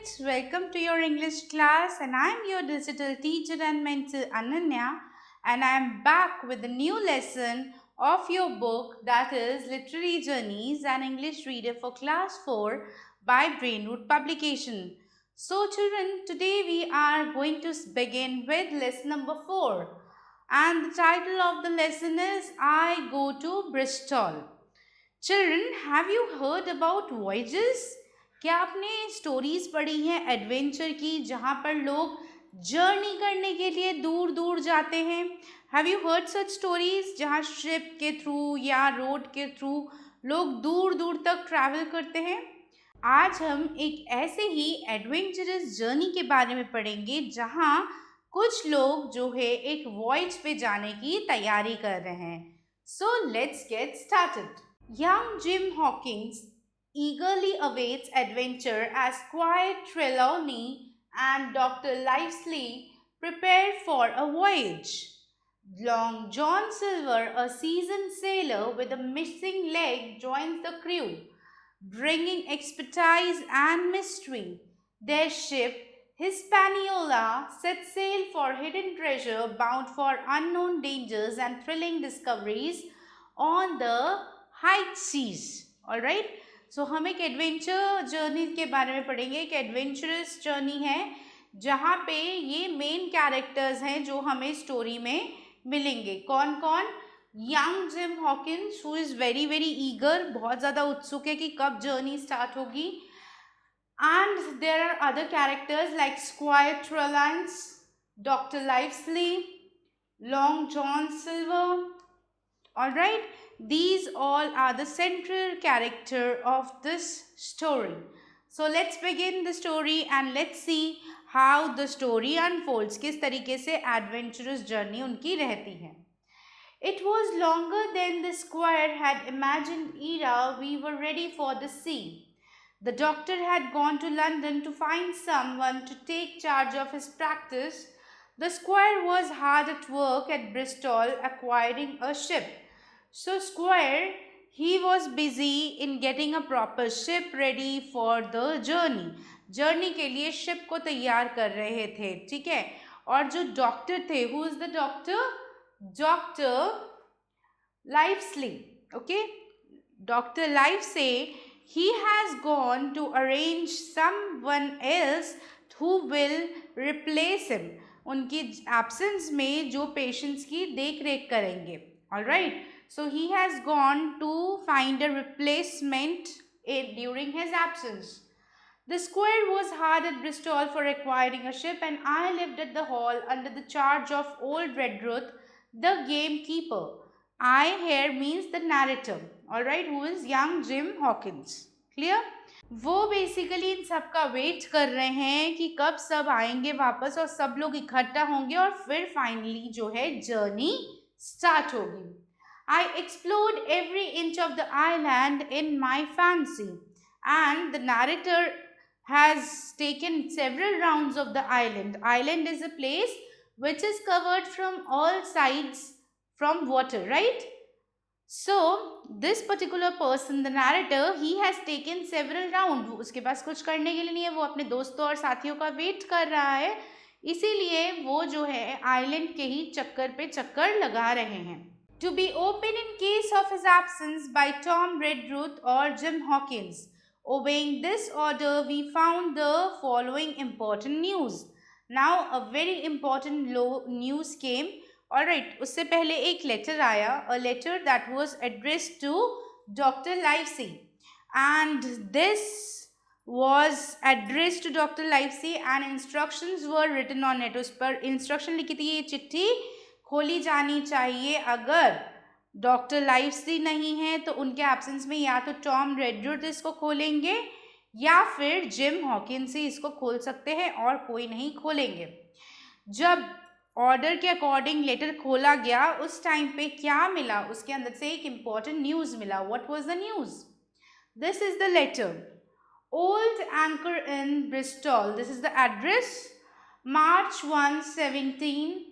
students, welcome to your English class and I am your digital teacher and mentor Ananya and I am back with a new lesson of your book that is Literary Journeys and English Reader for Class 4 by Brainroot Publication. So children, today we are going to begin with lesson number 4 and the title of the lesson is I Go to Bristol. Children, have you heard about voyages? क्या आपने stories पढ़ी हैं adventure की जहाँ पर लोग journey करने के लिए दूर दूर जाते हैं? Have you heard such stories जहाँ शिप के थ्रू या रोड के थ्रू लोग दूर दूर तक ट्रैवल करते हैं? आज हम एक ऐसे ही एडवेंचरस जर्नी के बारे में पढ़ेंगे जहाँ कुछ लोग जो है एक वॉयज पे जाने की तैयारी कर रहे हैं. So let's get started. Young Jim Hawkins eagerly awaits adventure as Squire Trelawney and Dr. Livesey prepare for a voyage. Long John Silver, a seasoned sailor with a missing leg, joins the crew, bringing expertise and mystery. Their ship, Hispaniola, sets sail for hidden treasure bound for unknown dangers and thrilling discoveries on the high seas. Alright, so हम एक adventure journey के बारे में पढ़ेंगे. एक adventurous journey है जहाँ पे ये मेन कैरेक्टर्स हैं जो हमें स्टोरी में मिलेंगे. कौन कौन? Young Jim Hawkins who is very very eager, बहुत ज़्यादा उत्सुक है कि कब जर्नी स्टार्ट होगी. And there are other characters like squire Trelawney, doctor Livesey, Long John Silver. Alright, these all are the central character of this story. So let's begin the story and let's see how the story unfolds. किस तरीके से adventurous journey उनकी रहती है. It was longer than the squire had imagined era we were ready for the sea. The doctor had gone to London to find someone to take charge of his practice. The squire was hard at work at Bristol acquiring a ship. So Squire, he was busy in getting a proper ship ready for the journey. Journey के लिए ship को तैयार कर रहे थे, ठीक है. और जो डॉक्टर थे, who is the doctor? Doctor Livesey. Okay, doctor Livesey, he has gone to arrange someone else who will replace him. उनकी एब्सेंस में जो पेशेंट्स की देख रेख करेंगे. Alright, so he has gone to find a replacement during his absence. The squire was hard at Bristol for acquiring a ship and I lived at the hall under the charge of old Redruth, the gamekeeper. I here means the narrator, alright, who is young Jim Hawkins. Clear? वो basically इन सब का wait कर रहे हैं कि कब सब आएंगे वापस और सब लोग इकट्ठा होंगे और फिर फाइनली जो है जर्नी स्टार्ट होगी. I explored every inch of the island in my fancy, and the narrator has taken several rounds of the island. Island is a place which is covered from all sides from water, right? So, this particular person, the narrator, he has taken several rounds. उसके पास कुछ करने के लिए नहीं है, वो अपने दोस्तों और साथियों का वेट कर रहा है, इसीलिए वो जो है आइलैंड के ही चक्कर पे चक्कर लगा रहे हैं. To be opened in case of his absence by Tom Redruth or Jim Hawkins. Obeying this order, we found the following important news. Now, a very important news came. Alright, उससे पहले एक letter आया, a letter that was addressed to Dr. Livesey. And this was addressed to Dr. Livesey and instructions were written on it. उस पर instruction लिखी थी, ये चिट्ठी खोली जानी चाहिए. अगर डॉक्टर लाइवस्ली नहीं है तो उनके एब्सेंस में या तो टॉम रेडरूथ इसको खोलेंगे या फिर जिम हॉकिंस ही इसको खोल सकते हैं और कोई नहीं खोलेंगे. जब ऑर्डर के अकॉर्डिंग लेटर खोला गया उस टाइम पे क्या मिला? उसके अंदर से एक इम्पॉर्टेंट न्यूज़ मिला. What was the news? This is the letter. Old anchor in Bristol. This is the address. March 1, 17.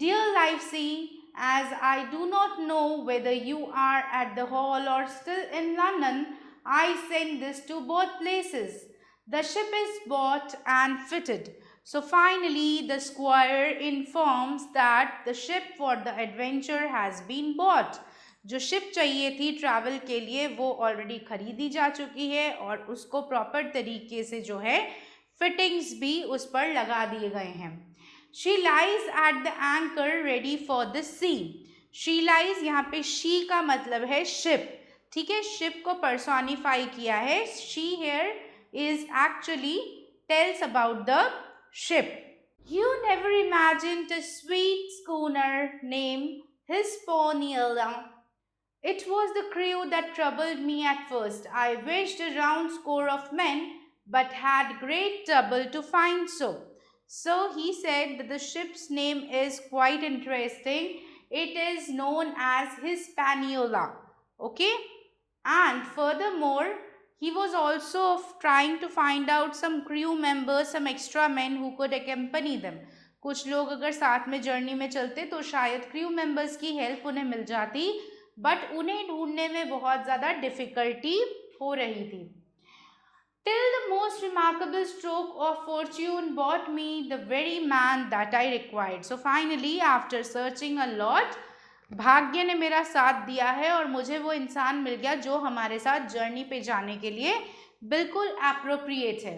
Dear Livesey, as I do not know whether you are at the hall or still in London, I send this to both places. The ship is bought and fitted. So finally, the squire informs that the ship for the adventure has been bought. जो ship चाहिए थी travel के लिए वो already खरीदी जा चुकी है और उसको प्रॉपर तरीके से जो है फिटिंग्स भी उस पर लगा दिए गए हैं. She lies at the anchor ready for the sea. She lies यहाँ पे शी का मतलब है शिप. ठीक है, शिप को पर्सोनिफाई किया है. She here is actually tells about the ship. You never imagined a sweet schooner named Hispaniola. It was the crew that troubled me at first. I wished a round score of men, but had great trouble to find so. So he said that the ship's name is quite interesting. It is known as Hispaniola. Okay? And furthermore, he was also trying to find out some crew members, some extra men who could accompany them. कुछ लोग अगर साथ में journey में चलते तो शायद crew members की हेल्प उन्हें मिल जाती, बट उन्हें ढूंढने में बहुत ज़्यादा डिफिकल्टी हो रही थी. Till the most remarkable stroke of fortune brought me the very man that I required. So finally, after searching a lot, भाग्य ने मेरा साथ दिया है और मुझे वो इंसान मिल गया जो हमारे साथ जर्नी पे जाने के लिए बिल्कुल एप्रोप्रिएट है.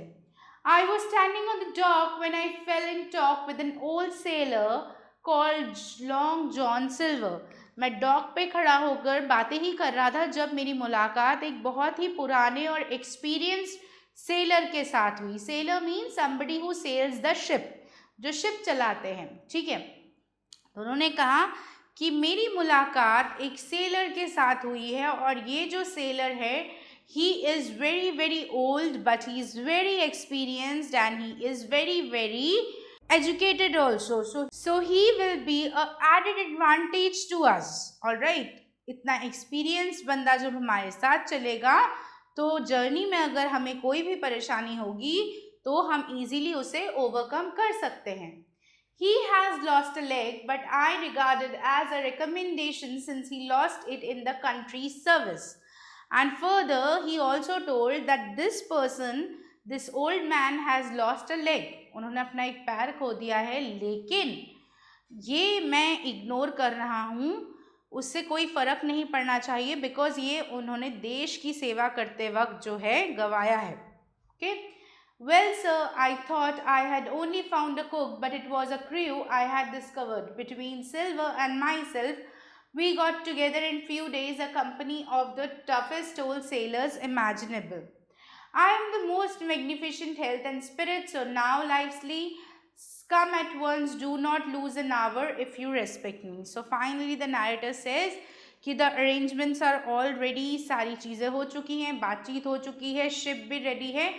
I was standing on the dock when I fell in talk with an old sailor called Long John Silver. मैं डॉक पे खड़ा होकर बातें ही कर रहा था जब मेरी मुलाकात एक बहुत ही पुराने और एक्सपीरियंस्ड सेलर के साथ हुई. Seller means somebody who sails the ship, जो शिप चलाते हैं. ठीक है, तो उन्होंने कहा कि मेरी मुलाकात एक सेलर के साथ हुई है और ये जो सेलर है he is very very old but he is very experienced and he is very very educated also, so he will be a added advantage to us. all right, इतना एक्सपीरियंस बंदा जब हमारे साथ चलेगा तो जर्नी में अगर हमें कोई भी परेशानी होगी तो हम इजीली उसे ओवरकम कर सकते हैं. He has lost a leg, but I regard it as a recommendation since he lost it in the country's service. And further, he also told that this person, this old man has lost a leg. उन्होंने अपना एक पैर खो दिया है, लेकिन ये मैं इग्नोर कर रहा हूँ, उससे कोई फ़र्क नहीं पड़ना चाहिए बिकॉज ये उन्होंने देश की सेवा करते वक्त जो है गवाया है. Okay? Well, sir, I thought I had only found a cook, but it was a crew I had discovered. Between Silver and myself, we got together in few days a company of the toughest old sailors imaginable. I am the most magnificent health and spirit, so now lively, come at once, do not lose an hour if you respect me. So finally the narrator says कि the arrangements are all ready, सारी चीज़ें हो चुकी हैं, बातचीत हो चुकी है, शिप भी रेडी है.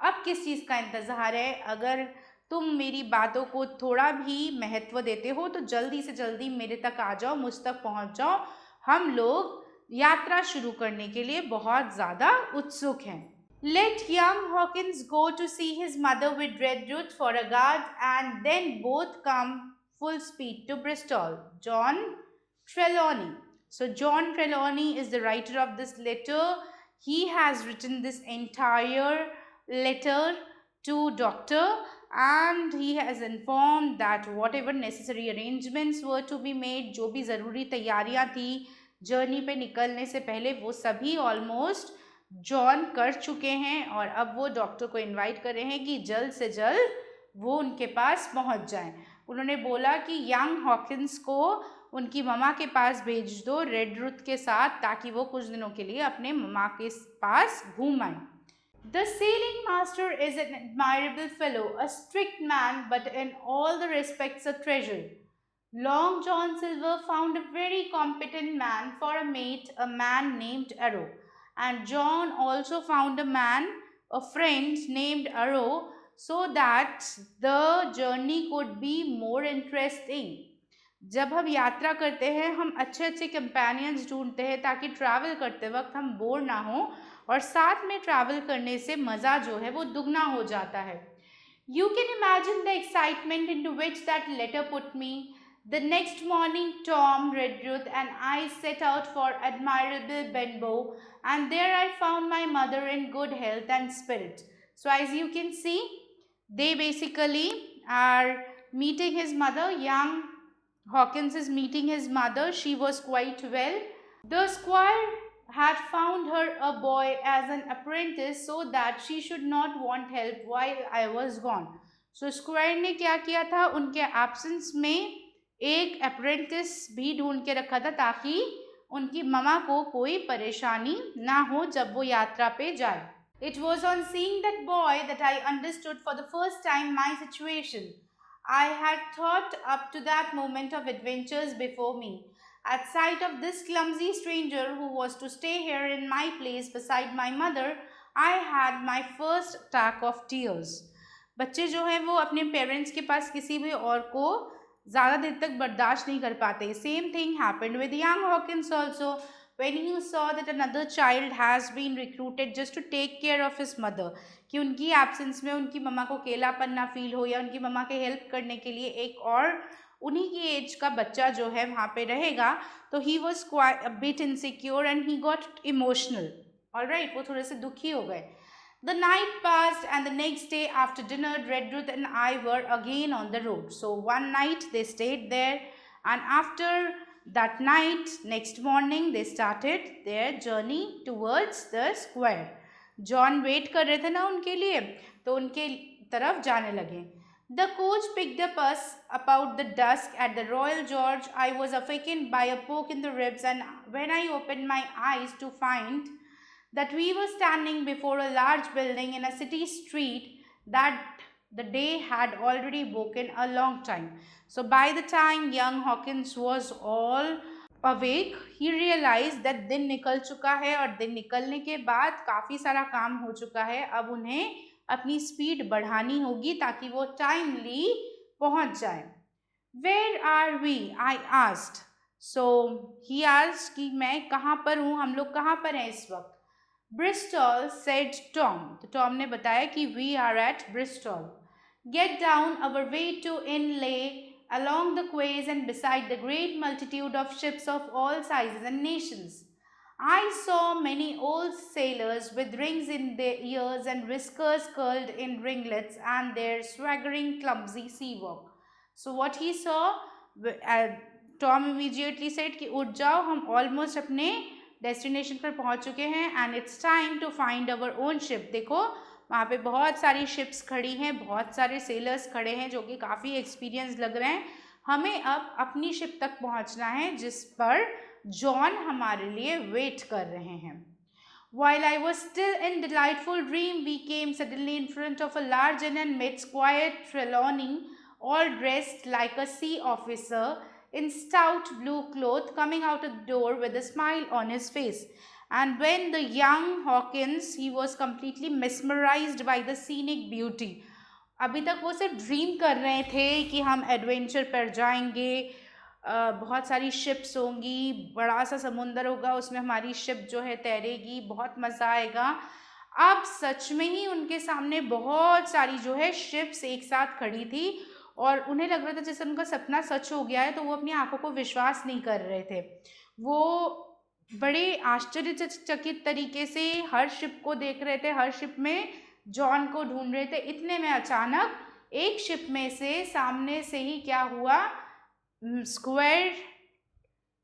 अब किस चीज़ का इंतज़ार है? अगर तुम मेरी बातों को थोड़ा भी महत्व देते हो तो जल्दी से जल्दी मेरे तक आ जाओ, मुझ तक पहुंच जाओ. हम लोग यात्रा शुरू करने के लिए बहुत ज़्यादा उत्सुक हैं. Let young Hawkins go to see his mother with Redruth for a guard and then both come full speed to Bristol. John Trelawney. So John Trelawney is the writer of this letter. He has written this entire letter to doctor and he has informed that whatever necessary arrangements were to be made, जो भी ज़रूरी तैयारियां थी journey पे निकलने से पहले वो सभी ऑलमोस्ट जॉन कर चुके हैं और अब वो डॉक्टर को इनवाइट कर रहे हैं कि जल्द से जल्द वो उनके पास पहुंच जाएं. उन्होंने बोला कि यंग हॉकिंस को उनकी ममा के पास भेज दो रेडरुथ के साथ ताकि वो कुछ दिनों के लिए अपने ममा के पास घूम आए. The sailing master is an admirable fellow, a strict man, but in all the respects a treasure. Long John Silver found a very competent man for a mate, a man named Arrow. And John also found a friend named Arrow, so that the journey could be more interesting. जब हम यात्रा करते हैं हम अच्छे अच्छे companions ढूंढते हैं ताकि ट्रैवल करते वक्त हम बोर ना हो और साथ में ट्रैवल करने से मज़ा जो है वो दुगना हो जाता है. You can imagine the excitement into which that letter put me. The next morning Tom, Redruth and I set out for admirable Benbow and there I found my mother in good health and spirit. So as you can see, they basically are meeting his mother. Young Hawkins is meeting his mother. She was quite well. The squire had found her a boy as an apprentice so that she should not want help while I was gone. So squire ने क्या किया था, उनके absence में एक apprentice भी ढूंढ के रखा था ताकि उनकी ममा को कोई परेशानी ना हो जब वो यात्रा पे जाए. It was on seeing that boy that I understood for the first time my situation. I had thought up to that moment of adventures before me. At sight of this clumsy stranger who was to stay here in my place beside my mother, I had my first attack of tears. बच्चे जो हैं वो अपने parents के पास किसी भी और को ज़्यादा देर तक बर्दाश्त नहीं कर पाते. Same thing happened with young Hawkins also. When he saw that another child has been recruited just to take care of his mother, कि उनकी एब्सेंस में उनकी मम्मा को अकेलापन ना फील हो या उनकी मम्मा के हेल्प करने के लिए एक और उन्हीं की एज का बच्चा जो है वहाँ पे रहेगा, तो he was quite a bit insecure and he got emotional. Alright, वो थोड़े से दुखी हो गए. The night passed and the next day after dinner, Redruth and I were again on the road. So one night they stayed there and after that night, next morning they started their journey towards the square. John wait कर रहे थे ना उनके लिए, तो उनके तरफ जाने लगे. The coach picked up us about the dusk at the Royal George. I was awakened by a poke in the ribs and when I opened my eyes to find that we were standing before a large building in a city street that the day had already woken a long time. So by the time young Hawkins was all awake, he realized that दिन निकल चुका है और दिन निकलने के बाद काफ़ी सारा काम हो चुका है. अब उन्हें अपनी स्पीड बढ़ानी होगी ताकि वो टाइमली पहुंच जाए. Where are we? I asked. So he asked कि मैं कहाँ पर हूँ, हम लोग कहाँ पर हैं इस वक्त. Bristol, said Tom. तो Tom ने बताया कि we are at Bristol. Get down our way to inn lay along the quays and beside the great multitude of ships of all sizes and nations. I saw many old sailors with rings in their ears and whiskers curled in ringlets and their swaggering clumsy sea walk. So what he saw, Tom immediately said कि उठ जाओ, हम almost अपने destination पर पहुंच चुके हैं and it's time to find our own ship. देखो वहाँ पे बहुत सारी शिप्स खड़ी हैं, बहुत सारे सेलर्स खड़े हैं जो कि काफ़ी एक्सपीरियंस लग रहे हैं. हमें अब अपनी शिप तक पहुँचना है जिस पर जॉन हमारे लिए वेट कर रहे हैं. While I was still in delightful dream, we came suddenly in front of a large inn and met Squire Trelawney, all dressed like a sea officer in stout blue cloth, coming out of the door with a smile on his face. And when the young Hawkins, he was completely mesmerized by the scenic beauty. अभी तक वो सिर्फ dream कर रहे थे कि हम adventure पर जाएंगे, बहुत सारी शिप्स होंगी, बड़ा सा समुंदर होगा, उसमें हमारी शिप जो है तैरेगी, बहुत मज़ा आएगा. अब सच में ही उनके सामने बहुत सारी जो है शिप्स एक साथ खड़ी थी और उन्हें लग रहा था जैसे उनका सपना सच हो गया है. तो वो अपनी आंखों को विश्वास नहीं कर रहे थे. वो बड़े आश्चर्यचकित तरीके से हर शिप को देख रहे थे, हर शिप में जॉन को ढूंढ रहे थे. इतने में अचानक एक शिप में से सामने से ही क्या हुआ, स्क्वायर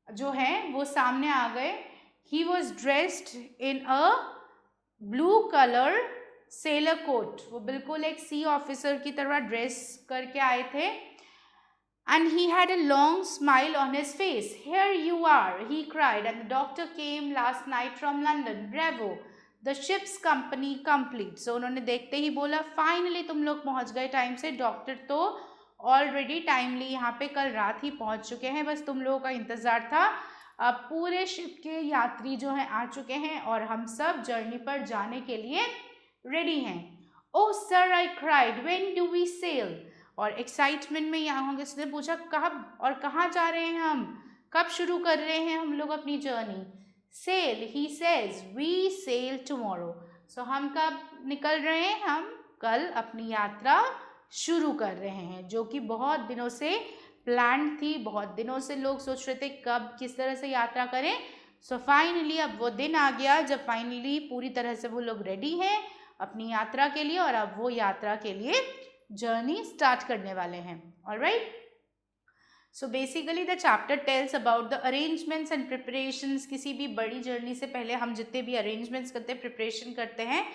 जो है वो सामने आ गए. He was dressed in a blue colour sailor coat. वो बिल्कुल एक सी ऑफिसर की तरह ड्रेस करके आए थे. And he had a long smile on his face. Here you are, he cried, and the doctor came last night from London. Bravo, the ship's company complete. So उन्होंने देखते ही बोला फाइनली तुम लोग पहुंच गए टाइम से. डॉक्टर तो already timely यहाँ पे कल रात ही पहुंच चुके हैं, बस तुम लोगों का इंतज़ार था. अब पूरे शिप के यात्री जो हैं आ चुके हैं और हम सब जर्नी पर जाने के लिए रेडी हैं. Oh sir, I cried, when do we sail. और एक्साइटमेंट में यहाँ किसने पूछा कब और कहाँ जा रहे हैं हम, कब शुरू कर रहे हैं हम लोग अपनी journey. Sail, he says, we sail tomorrow. So हम कब निकल रहे हैं, हम कल अपनी यात्रा शुरू कर रहे हैं, जो कि बहुत दिनों से प्लान थी. बहुत दिनों से लोग सोच रहे थे कब किस तरह से यात्रा करें. सो फाइनली अब वो दिन आ गया जब फाइनली पूरी तरह से वो लोग रेडी हैं अपनी यात्रा के लिए, और अब वो यात्रा के लिए जर्नी स्टार्ट करने वाले हैं. Alright. So basically the chapter tells about the arrangements and preparations. किसी भी बड़ी जर्नी से पहले हम जितने भी arrangements करते हैं, preparation करते हैं,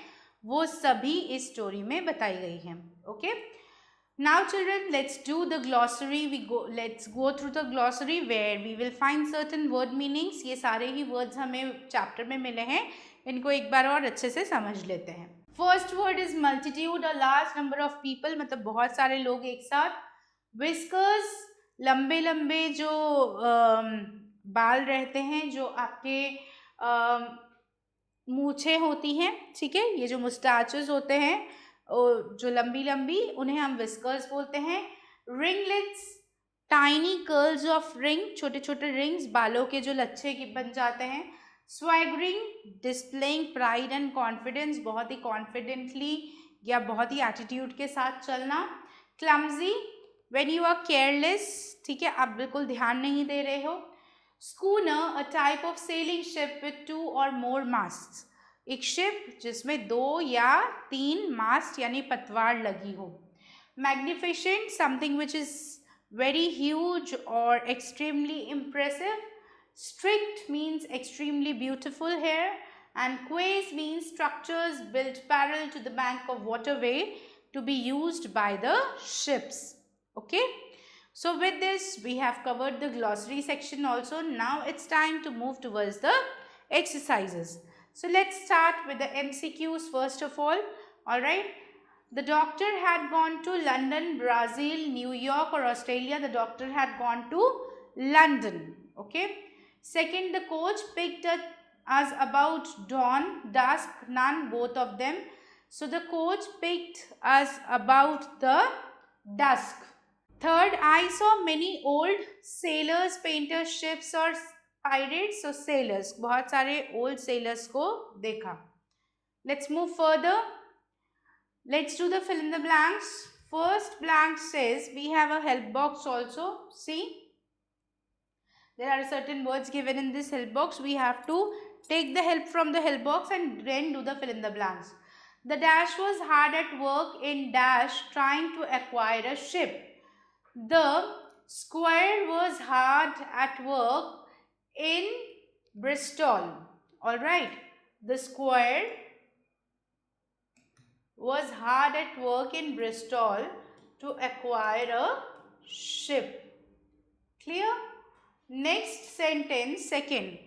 वो सभी इस स्टोरी में बताई गई हैं. Okay. Now children, let's do the glossary. Let's go through the glossary where we will find certain word meanings. ये सारे ही words हमें chapter में मिले हैं, इनको एक बार और अच्छे से समझ लेते हैं. First word is multitude, a large number of people, मतलब बहुत सारे लोग एक साथ. Whiskers, लंबे लंबे जो बाल रहते हैं, जो आपके मूछें होती हैं, ठीक है, ये जो मुस्टाचेस होते हैं जो लंबी लंबी, उन्हें हम विस्कर्स बोलते हैं. Ringlets, tiny curls of ring, छोटे छोटे रिंग्स, बालों के जो लच्छे बन जाते हैं. स्वैगरिंग, डिस्प्लेइंग प्राइड एंड कॉन्फिडेंस, बहुत ही कॉन्फिडेंटली या बहुत ही एटीट्यूड के साथ चलना. Clumsy, when you are careless, ठीक है, आप बिल्कुल ध्यान नहीं दे रहे हो. Schooner, a type of sailing ship with 2 or more masts, एक शिप जिसमें 2 या 3 मास्ट यानी पतवार लगी हो. Magnificent, something which is very huge और एक्सट्रीमली इम्प्रेसिव. स्ट्रिक्ट means extremely beautiful hair. and quays means structures built parallel to the bank of waterway to be used by the ships. Okay, so with this we have covered the glossary section also. Now it's time to move towards the exercises. So let's start with the MCQs first of all. All right, the doctor had gone to London, Brazil, New York or Australia. The doctor had gone to London. Okay. Second, the coach picked us about dawn, dusk, none, both of them. So the coach picked us about the dusk. Third, I saw many old sailors, painters, ships or pirates. So sailors, बहुत सारे old sailors को देखा. Let's move further. Let's do the fill in the blanks. First blank says we have a help box also. See, there are certain words given in this help box. We have to take the help from the help box and then do the fill in the blanks. The dash was hard at work in dash trying to acquire a ship. The squire was hard at work in Bristol. All right. The squire was hard at work in Bristol to acquire a ship. Clear? Next sentence, second.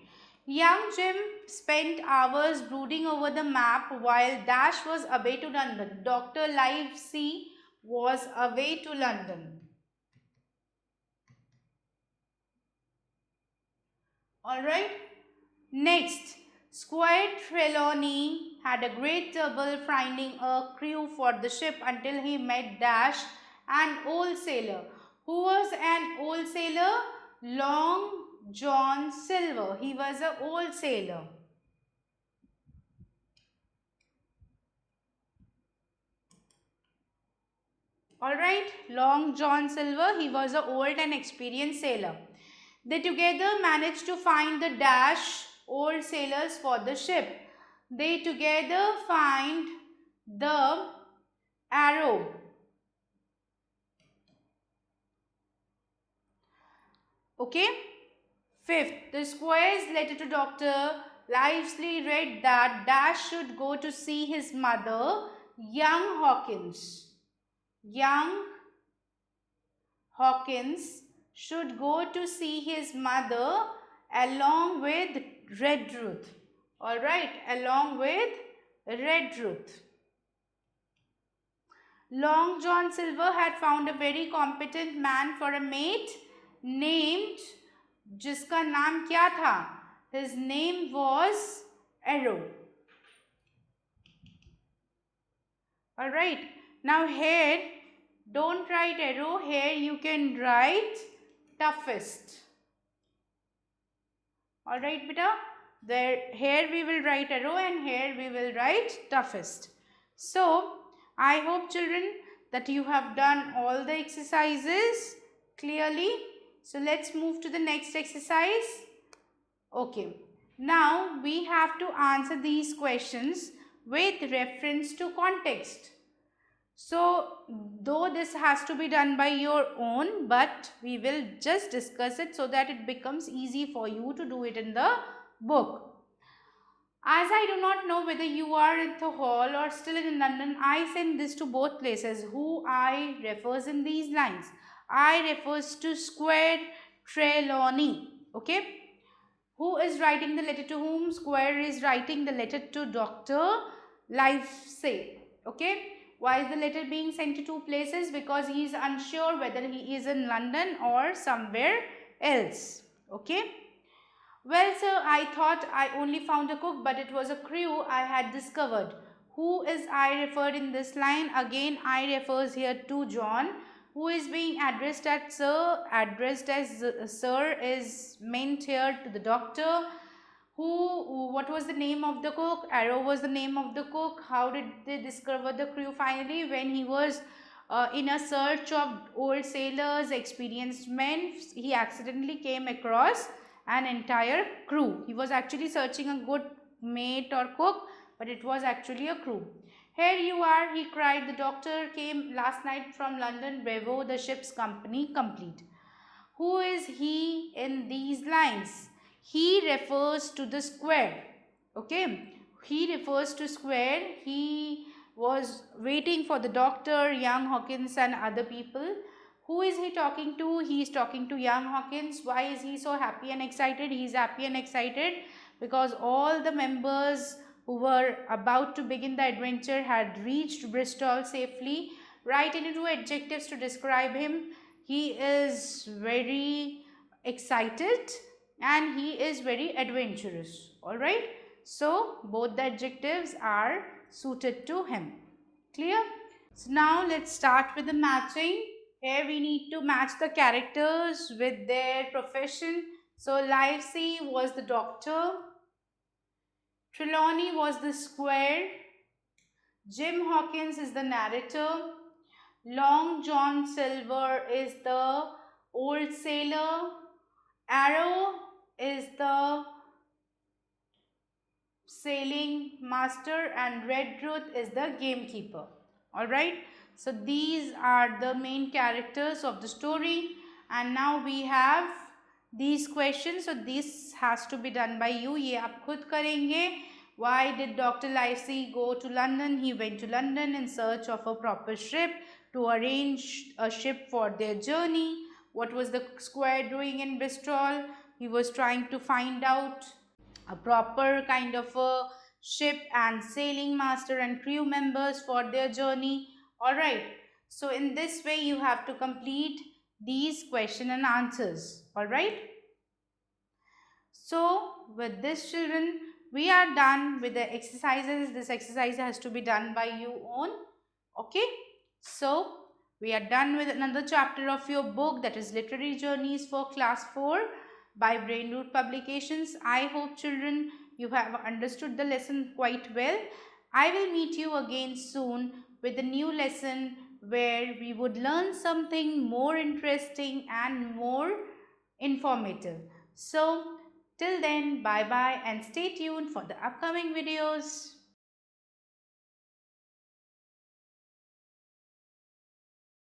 Young Jim spent hours brooding over the map while Dash was away to London. Dr. Livesey was away to London. Alright. Next, Squire Trelawney had a great trouble finding a crew for the ship until he met Dash, an old sailor. Who was an old sailor? Long John Silver. He was an old sailor. Alright, Long John Silver, he was an old and experienced sailor. They together managed to find the dash old sailors for the ship. They together find the arrow. Okay. Fifth, the squire's letter to Dr. Livesey read that Dash should go to see his mother, young Hawkins. Young Hawkins should go to see his mother along with Redruth. Alright, along with Redruth. Long John Silver had found a very competent man for a mate named, जिसका नाम क्या था? His name was Arrow. Alright, now here don't write arrow, here you can write toughest. Alright beta, here we will write arrow and here we will write toughest. So I hope children that you have done all the exercises clearly. So let's move to the next exercise. Okay, now we have to answer these questions with reference to context. So, though this has to be done by your own, but we will just discuss it so that it becomes easy for you to do it in the book. As I do not know whether you are at the hall or still in London, I send this to both places. Who I refers in these lines? I refers to Squire Trelawney. Okay. Who is writing the letter to whom? Squire is writing the letter to Dr. Livesey. Okay. Why is the letter being sent to two places? Because he is unsure whether he is in London or somewhere else. Okay. Well, sir, I thought I only found a cook, but it was a crew I had discovered. Who is I referred in this line? Again, I refers here to John, who is being addressed as sir. Addressed as sir is meant here to the doctor. What was the name of the cook? Arrow was the name of the cook. How did they discover the crew finally? When he was in a search of old sailors, experienced men, he accidentally came across an entire crew. He was actually searching a good mate or cook, but it was actually a crew. Here you are, he cried. The doctor came last night from London. Bravo, the ship's company complete. Who is he in these lines? He refers to the Squire. Okay, he refers to Squire. He was waiting for the doctor, young Hawkins, and other people. Who is he talking to? He is talking to young Hawkins. Why is he so happy and excited? He is happy and excited because all the members who were about to begin the adventure had reached Bristol safely. Write any two adjectives to describe him. He is very excited and he is very adventurous. Alright. So, both the adjectives are suited to him. Clear? So, now let's start with the matching. Here we need to match the characters with their profession. So, Livesey was the doctor. Trelawney was the Squire. Jim Hawkins is the narrator. Long John Silver is the old sailor. Arrow is the sailing master and Red Ruth is the gamekeeper. Alright. So these are the main characters of the story and now we have these questions. So this has to be done by you. ये आप खुद करेंगे. Why did Dr. Livesey go to London? He went to London in search of a proper ship to arrange a ship for their journey. What was the Squire doing in Bristol? He was trying to find out a proper kind of a ship and sailing master and crew members for their journey. Alright, so in this way you have to complete these question and answers. Alright, so with this children, we are done with the exercises. This exercise has to be done by you own. Okay, so we are done with another chapter of your book, that is Literary Journeys for Class 4 by Brainroot Publications. I hope children you have understood the lesson quite well. I will meet you again soon with a new lesson where we would learn something more interesting and more informative. So till then, bye bye and stay tuned for the upcoming videos.